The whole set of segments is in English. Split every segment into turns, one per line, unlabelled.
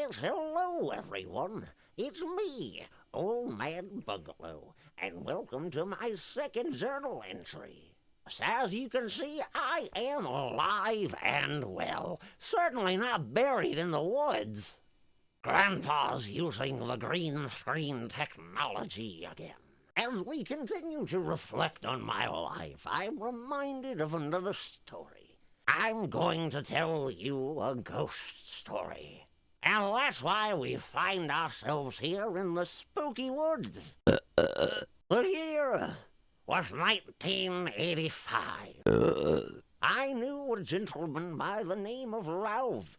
Yes, hello, everyone. It's me, Old Man Bungalow, and welcome to my second journal entry. So as you can see, I am alive and well, certainly not buried in the woods. Grandpa's using the green screen technology again. As we continue to reflect on my life, I'm reminded of another story. I'm going to tell you a ghost story. And that's why we find ourselves here in the spooky woods. The year was 1985. I knew a gentleman by the name of Ralph,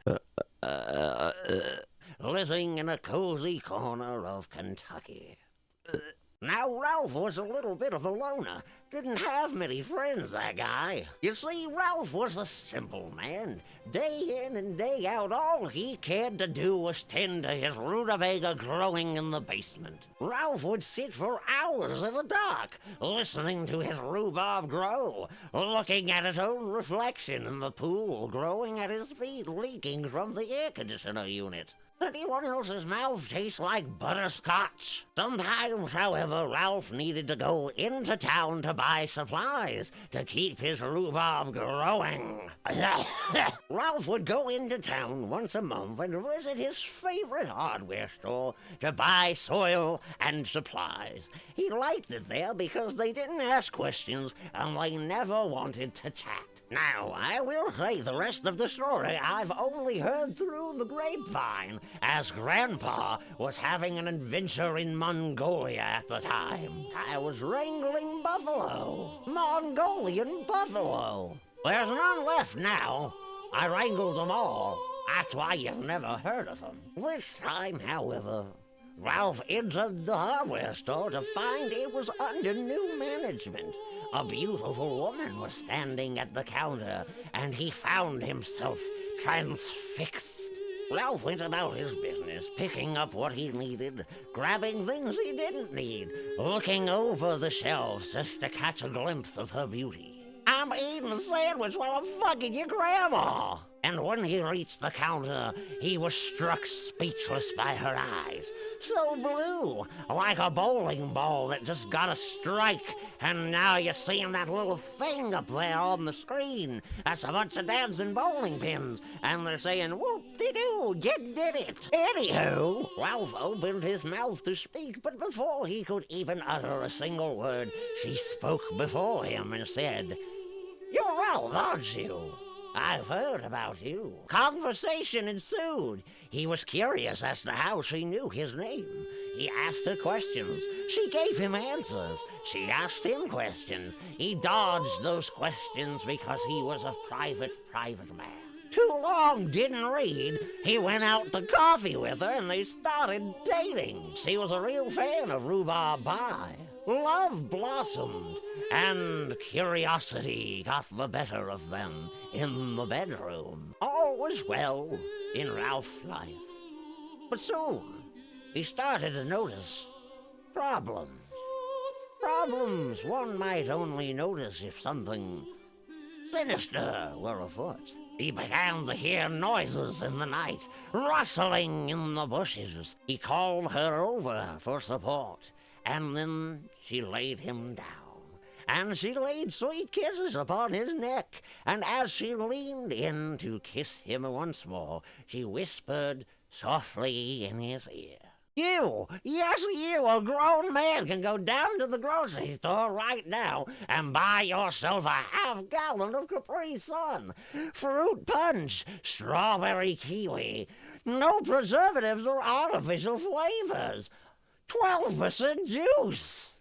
living in a cozy corner of Kentucky. Now, Ralph was a little bit of a loner. Didn't have many friends, that guy. You see, Ralph was a simple man. Day in and day out, all he cared to do was tend to his rutabaga growing in the basement. Ralph would sit for hours in the dark, listening to his rhubarb grow, looking at his own reflection in the pool growing at his feet, leaking from the air conditioner unit. Anyone else's mouth tastes like butterscotch. Sometimes, however, Ralph needed to go into town to buy supplies to keep his rhubarb growing. Ralph would go into town once a month and visit his favorite hardware store to buy soil and supplies. He liked it there because they didn't ask questions and they never wanted to chat. Now, I will say the rest of the story I've only heard through the grapevine, as Grandpa was having an adventure in Mongolia at the time. I was wrangling buffalo. Mongolian buffalo. There's none left now. I wrangled them all. That's why you've never heard of them. This time, however, Ralph entered the hardware store to find it was under new management. A beautiful woman was standing at the counter, and he found himself transfixed. Ralph went about his business, picking up what he needed, grabbing things he didn't need, looking over the shelves just to catch a glimpse of her beauty. I'm eating a sandwich while I'm fucking your grandma! And when he reached the counter, he was struck speechless by her eyes. So blue, like a bowling ball that just got a strike. And now you're seeing that little thing up there on the screen. That's a bunch of dancing bowling pins. And they're saying, whoop-de-doo, you did it. Anywho, Ralph opened his mouth to speak, but before he could even utter a single word, she spoke before him and said, "You're Ralph, aren't you? I've heard about you." Conversation ensued. He was curious as to how she knew his name. He asked her questions. She gave him answers. She asked him questions. He dodged those questions because he was a private man. Too long, didn't read. He went out to coffee with her and they started dating. She was a real fan of rhubarb pie. Love blossomed, and curiosity got the better of them in the bedroom. All was well in Ralph's life. But soon, he started to notice problems. Problems one might only notice if something sinister were afoot. He began to hear noises in the night, rustling in the bushes. He called her over for support. And then she laid him down, and she laid sweet kisses upon his neck, and as she leaned in to kiss him once more, she whispered softly in his ear, "You, yes you, a grown man, can go down to the grocery store right now and buy yourself a half-gallon of Capri Sun, fruit punch, strawberry kiwi, no preservatives or artificial flavors. 12% juice."